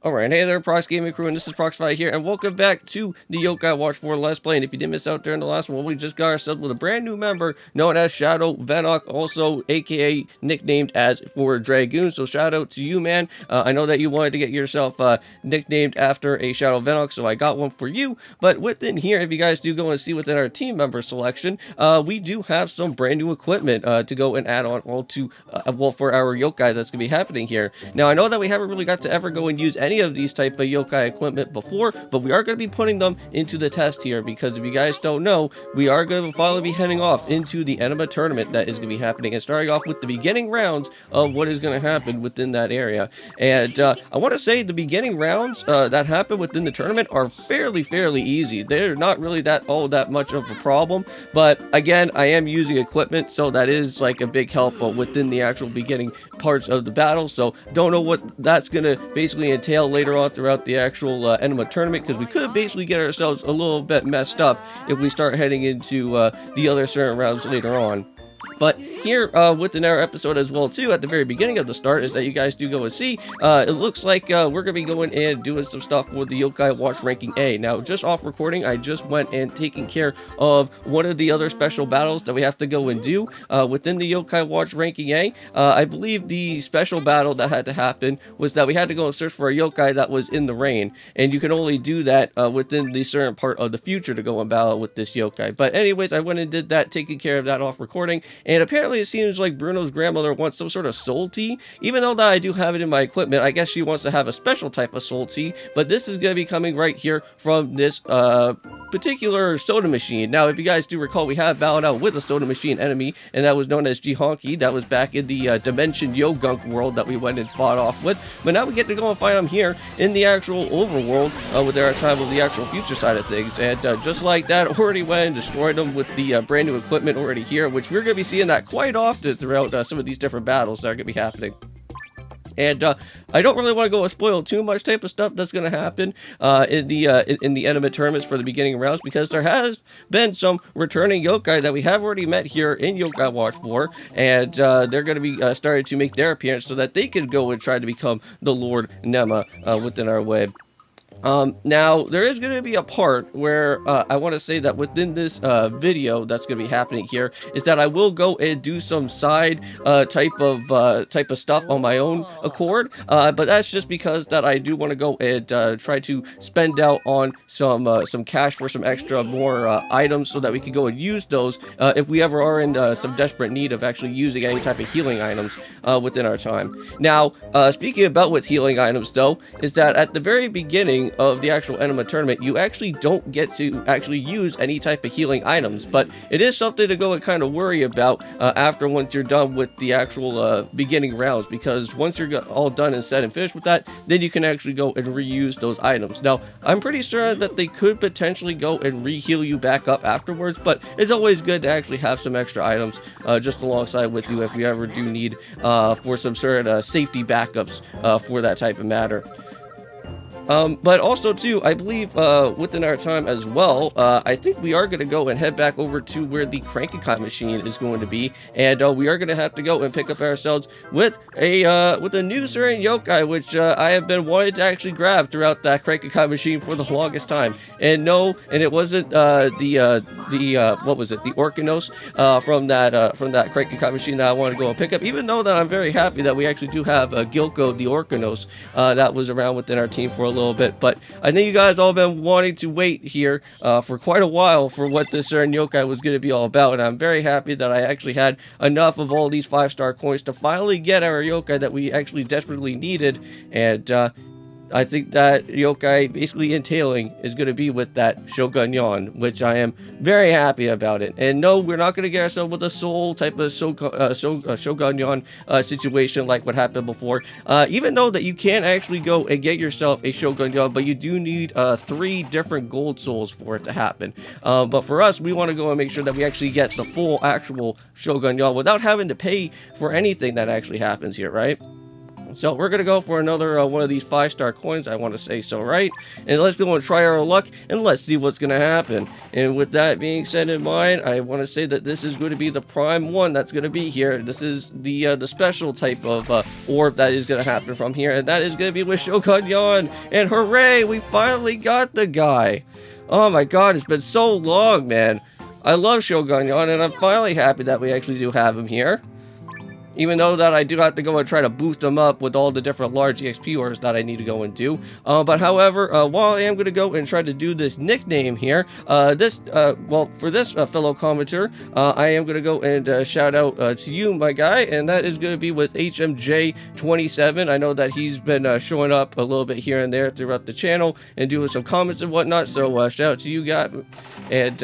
Alright, hey there, Prox Gaming crew, and this is Proxify here, and welcome back to the Yokai Watch 4 Let's Play. And if you didn't miss out during the last one, we just got ourselves with a brand new member known as Shadow Venok, also aka nicknamed as For Dragoon. So shout out to you, man. I know that you wanted to get yourself nicknamed after a Shadow Venok, so I got one for you. But within here, if you guys do go and see within our team member selection, we do have some brand new equipment to go and add on all to, well, for our yokai that's going to be happening here. Now, I know that we haven't really got to ever go and use any of these type of yokai equipment before, but we are going to be putting them into the test here, because if you guys don't know, we are going to finally be heading off into the Enma tournament that is going to be happening, and starting off with the beginning rounds of what is going to happen within that area. And I want to say the beginning rounds that happen within the tournament are fairly easy. They're not really all that much of a problem, but again, I am using equipment, so that is like a big help within the actual beginning parts of the battle. So don't know what that's going to basically entail later on throughout the actual Enma tournament, because we could basically get ourselves a little bit messed up if we start heading into the other certain rounds later on. But here within our episode as well too, at the very beginning of the start, is that you guys do go and see, it looks like we're going to be going and doing some stuff for the Yokai Watch Ranking A. Now, just off recording, I just went and taken care of one of the other special battles that we have to go and do within the Yokai Watch Ranking A. I believe the special battle that had to happen was that we had to go and search for a yokai that was in the rain, and you can only do that within the certain part of the future to go and battle with this yokai. But anyways, I went and did that, taking care of that off recording. And apparently it seems like Bruno's grandmother wants some sort of soul tea, even though that I do have it in my equipment. I guess she wants to have a special type of soul tea, but this is going to be coming right here from this particular soda machine. Now, if you guys do recall, we have battled out with a soda machine enemy, and that was known as Jihonki. That was back in the Dimension Yo-Gunk world that we went and fought off with. But now we get to go and find him here in the actual overworld with our time of the actual future side of things. And just like that, already went and destroyed them with the brand new equipment already here, which we're going to be seeing that quite often throughout some of these different battles that are going to be happening. And I don't really want to go and spoil too much type of stuff that's going to happen in the Enma tournaments for the beginning rounds, because there has been some returning yokai that we have already met here in Yokai Watch 4, and they're going to be starting to make their appearance so that they can go and try to become the Lord Nema within our web. Now, there is going to be a part where I want to say that within this video that's going to be happening here is that I will go and do some side type of stuff on my own accord, but that's just because that I do want to go and try to spend out on some cash for some extra more items, so that we can go and use those if we ever are in some desperate need of actually using any type of healing items within our time. Now, speaking about with healing items though, is that at the very beginning of the actual Enma tournament, you actually don't get to actually use any type of healing items, but it is something to go and kind of worry about after once you're done with the actual beginning rounds, because once you're all done and set and finished with that, then you can actually go and reuse those items. Now, I'm pretty sure that they could potentially go and re-heal you back up afterwards, but it's always good to actually have some extra items just alongside with you if you ever do need for some sort of safety backups for that type of matter. But also too, I believe within our time as well, I think we are going to go and head back over to where the Cranky machine is going to be, and we are going to have to go and pick up ourselves with a new certain yokai, which I have been wanting to actually grab throughout that Cranky machine for the longest time. And no, and it wasn't what was it, the Orkinos from that Cranky machine that I wanted to go and pick up, even though that I'm very happy that we actually do have Gilko the Orkinos that was around within our team for a little bit. But I think you guys all been wanting to wait here for quite a while for what this certain yokai was going to be all about, and I'm very happy that I actually had enough of all these 5-star coins to finally get our yokai that we actually desperately needed. And I think that yokai basically entailing is going to be with that Shogun Yon, which I am very happy about it. And no, we're not going to get ourselves with a soul type of Shogun Yon situation like what happened before. Even though that you can actually go and get yourself a Shogun Yon, but you do need 3 different gold souls for it to happen. But for us, we want to go and make sure that we actually get the full actual Shogun Yon without having to pay for anything that actually happens here, right? So we're going to go for another one of these 5-star coins, I want to say so, right? And let's go and try our luck, and let's see what's going to happen. And with that being said in mind, I want to say that this is going to be the prime one that's going to be here. This is the special type of orb that is going to happen from here, and that is going to be with Shogun. And hooray, we finally got the guy. Oh my god, it's been so long, man. I love Shogun, and I'm finally happy that we actually do have him here. Even though that I do have to go and try to boost them up with all the different large EXP orders that I need to go and do. But however, while I am going to go and try to do this nickname here, for this fellow commenter, I am going to go and shout out to you, my guy, and that is going to be with HMJ27. I know that he's been showing up a little bit here and there throughout the channel and doing some comments and whatnot, so shout out to you guys. And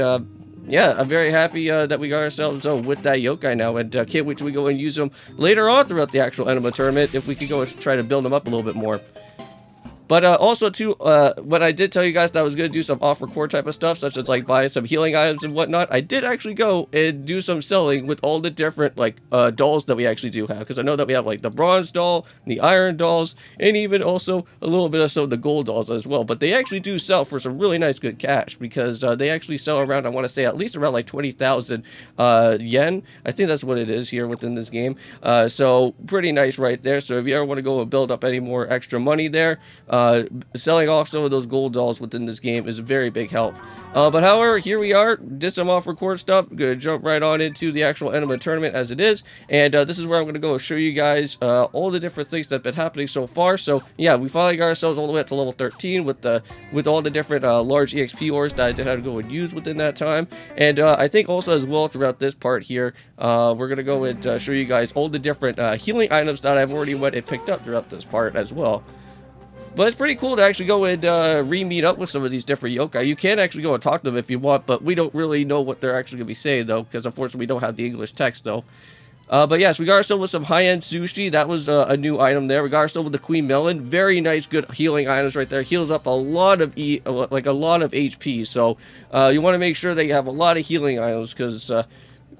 yeah, I'm very happy that we got ourselves with that yokai now, and can't wait till we go and use them later on throughout the actual Enma tournament, if we could go and try to build them up a little bit more. But also, too, when I did tell you guys that I was going to do some off-record type of stuff, such as, like, buy some healing items and whatnot, I did actually go and do some selling with all the different, like, dolls that we actually do have. Because I know that we have, like, the bronze doll, the iron dolls, and even also a little bit of some of the gold dolls as well. But they actually do sell for some really nice good cash, because they actually sell around, I want to say, at least around, like, 20,000 yen. I think that's what it is here within this game. So, pretty nice right there. So, if you ever want to go and build up any more extra money there, selling off some of those gold dolls within this game is a very big help. But however, here we are, did some off-record stuff. I'm going to jump right on into the actual Enma tournament as it is, and this is where I'm going to go show you guys all the different things that have been happening so far. So yeah, we finally got ourselves all the way up to level 13 with all the different large EXP ores that I did have to go and use within that time. And I think also as well throughout this part here, we're going to go and show you guys all the different healing items that I've already went and picked up throughout this part as well. But it's pretty cool to actually go and re-meet up with some of these different yokai. You can actually go and talk to them if you want, but we don't really know what they're actually going to be saying, though, because unfortunately we don't have the English text, though. But yes, we got ourselves with some high-end sushi. That was a new item there. We got ourselves with the Queen Melon. Very nice, good healing items right there. Heals up a lot of HP. So you want to make sure that you have a lot of healing items, because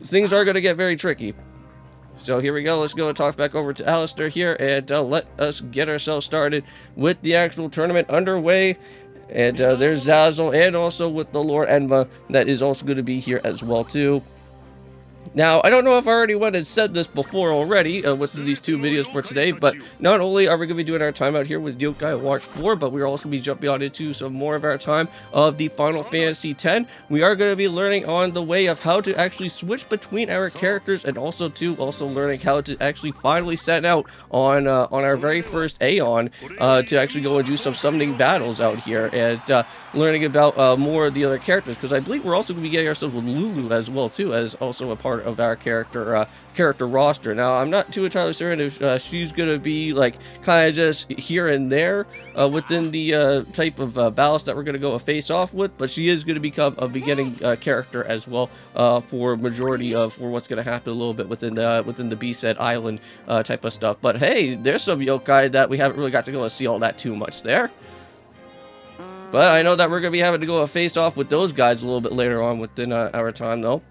things are going to get very tricky. So here we go, let's go and talk back over to Alistair here, and let us get ourselves started with the actual tournament underway. And there's Zazzle, and also with the Lord Enma, that is also going to be here as well too. Now, I don't know if I already went and said this before already with these two videos for today, but not only are we going to be doing our time out here with Yokai Watch 4, but we're also going to be jumping on into some more of our time of the Final Fantasy X. We are going to be learning on the way of how to actually switch between our characters, and also learning how to actually finally set out on our very first Aeon to actually go and do some summoning battles out here, and learning about more of the other characters, because I believe we're also going to be getting ourselves with Lulu as well too, as also a part of our character roster. Now, I'm not too entirely certain if she's going to be like kind of just here and there within the type of battles that we're going to go face off with, but she is going to become a beginning character as well for majority of what's going to happen a little bit within the B-Said Island type of stuff. But hey, there's some yokai that we haven't really got to go and see all that too much there. But I know that we're going to be having to go face off with those guys a little bit later on within our time, though.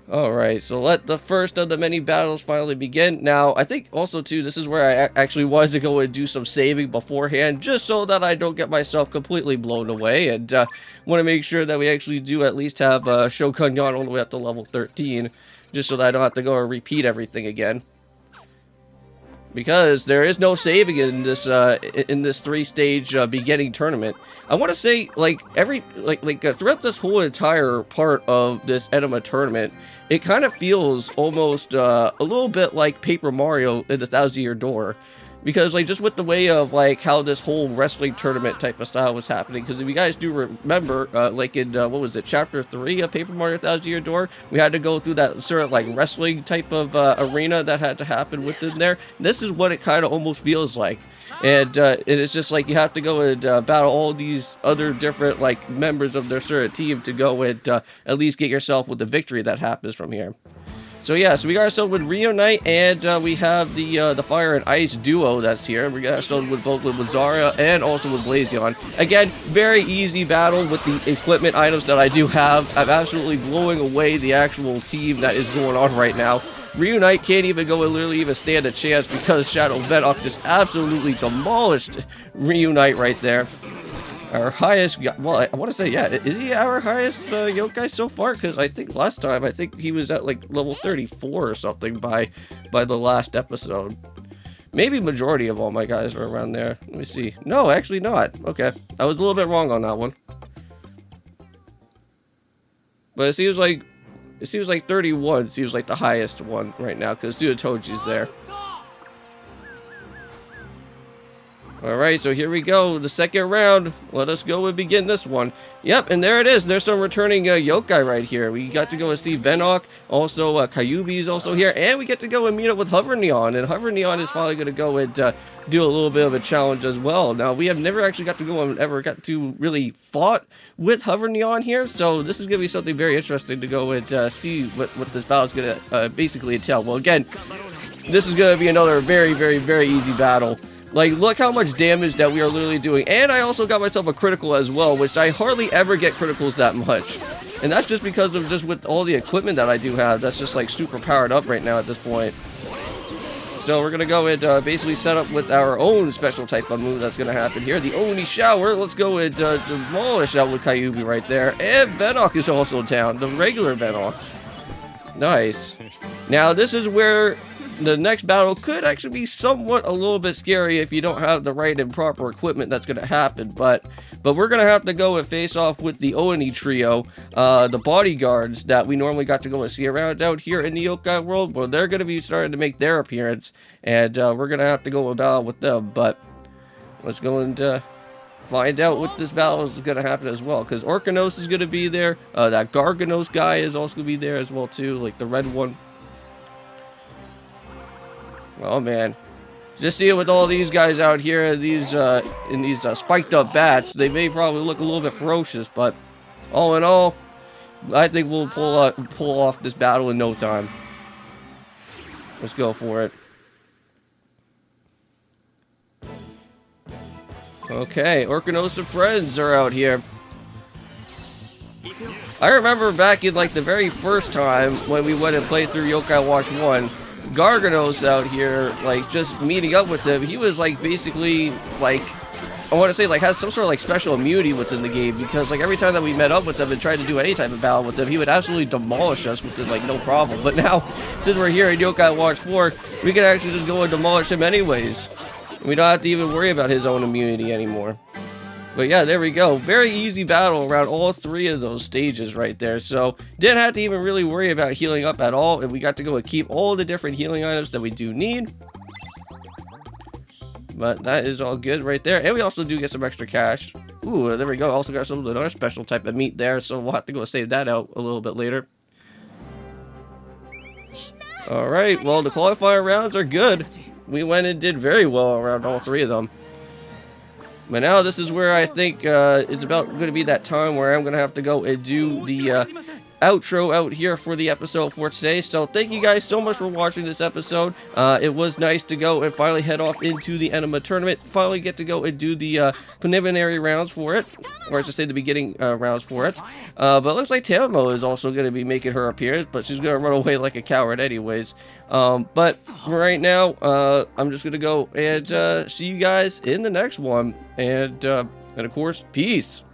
Alright, so let the first of the many battles finally begin. Now, I think also, too, this is where I actually wanted to go and do some saving beforehand, just so that I don't get myself completely blown away, and want to make sure that we actually do at least have Shogun all the way up to level 13, just so that I don't have to go and repeat everything again. Because there is no saving in this 3-stage beginning tournament. I want to say, like, throughout this whole entire part of this Enma tournament, it kind of feels almost a little bit like Paper Mario in the 1,000-Year Door. Because, like, just with the way of, like, how this whole wrestling tournament type of style was happening. Because if you guys do remember, like in, what was it, Chapter 3 of Paper Mario 1,000-Year Door, we had to go through that sort of, like, wrestling type of arena that had to happen within there. This is what it kind of almost feels like. And it's just, like, you have to go and battle all these other different, like, members of their sort of team to go and at least get yourself with the victory that happens from here. So yeah, so we got ourselves with Rio Knight, and we have the Fire and Ice duo that's here. We got ourselves with both with Zarya and also with Blazion. Again, very easy battle with the equipment items that I do have. I'm absolutely blowing away the actual team that is going on right now. Reunite can't even go and literally even stand a chance because Shadow Vedok just absolutely demolished Reunite right there. Our highest, well, I want to say, yeah, is he our highest yokai so far? Because I think last time, I think he was at like level 34 or something by the last episode. Maybe majority of all my guys are around there. Let me see. No, actually not. Okay, I was a little bit wrong on that one. But it seems like 31 seems like the highest one right now because Tsutoji's there. Alright, so here we go, the second round. Let us go and begin this one. Yep, and there it is. There's some returning yokai right here. We got to go and see Venok. Also, Kyuubi is also here. And we get to go and meet up with Hover Neon. And Hover Neon is finally going to go and do a little bit of a challenge as well. Now, we have never actually got to go and ever got to really fought with Hover Neon here. So this is going to be something very interesting to go and see what this battle is going to basically entail. Well, again, this is going to be another very, very, very easy battle. Like, look how much damage that we are literally doing. And I also got myself a critical as well, which I hardly ever get criticals that much. And that's just because of just with all the equipment that I do have. That's just like super powered up right now at this point. So we're going to go and basically set up with our own special type of move that's going to happen here. The Oni Shower. Let's go and demolish out with Kyuubi right there. And Venok is also down. The regular Venok. Nice. Now, this is where the next battle could actually be somewhat a little bit scary if you don't have the right and proper equipment that's going to happen. But we're going to have to go and face off with the Oni trio, the bodyguards that we normally got to go and see around out here in the yokai world. Well, they're going to be starting to make their appearance, and we're going to have to go and battle with them. But let's go and find out what this battle is going to happen as well, because Orkanos is going to be there. That Garganos guy is also going to be there as well too, like the red one. Oh man, just seeing with all these guys out here, these in these spiked up bats, they may probably look a little bit ferocious, but all in all, I think we'll pull off this battle in no time. Let's go for it. Okay, Orkanos and friends are out here. I remember back in like the very first time when we went and played through Yokai Watch 1, Garganos out here, like, just meeting up with him, he was, like, basically, like, I want to say, like, has some sort of, like, special immunity within the game, because, like, every time that we met up with him and tried to do any type of battle with him, he would absolutely demolish us within, like, no problem. But now, since we're here in Yokai Watch 4, we can actually just go and demolish him anyways. We don't have to even worry about his own immunity anymore. But yeah, there we go. Very easy battle around all three of those stages right there. So, didn't have to even really worry about healing up at all. And we got to go and keep all the different healing items that we do need. But that is all good right there. And we also do get some extra cash. Ooh, there we go. Also got some another special type of meat there. So, we'll have to go save that out a little bit later. Alright, well, the qualifier rounds are good. We went and did very well around all three of them. But now this is where I think it's about going to be that time where I'm going to have to go and do the outro out here for the episode for today. So thank you guys so much for watching this episode. It was nice to go and finally head off into the Enma tournament. Finally get to go and do the preliminary rounds for it. Or I should say the beginning rounds for it. But it looks like Tamamo is also going to be making her appearance. But she's going to run away like a coward anyways. But for right now, I'm just going to go and see you guys in the next one. And of course, peace.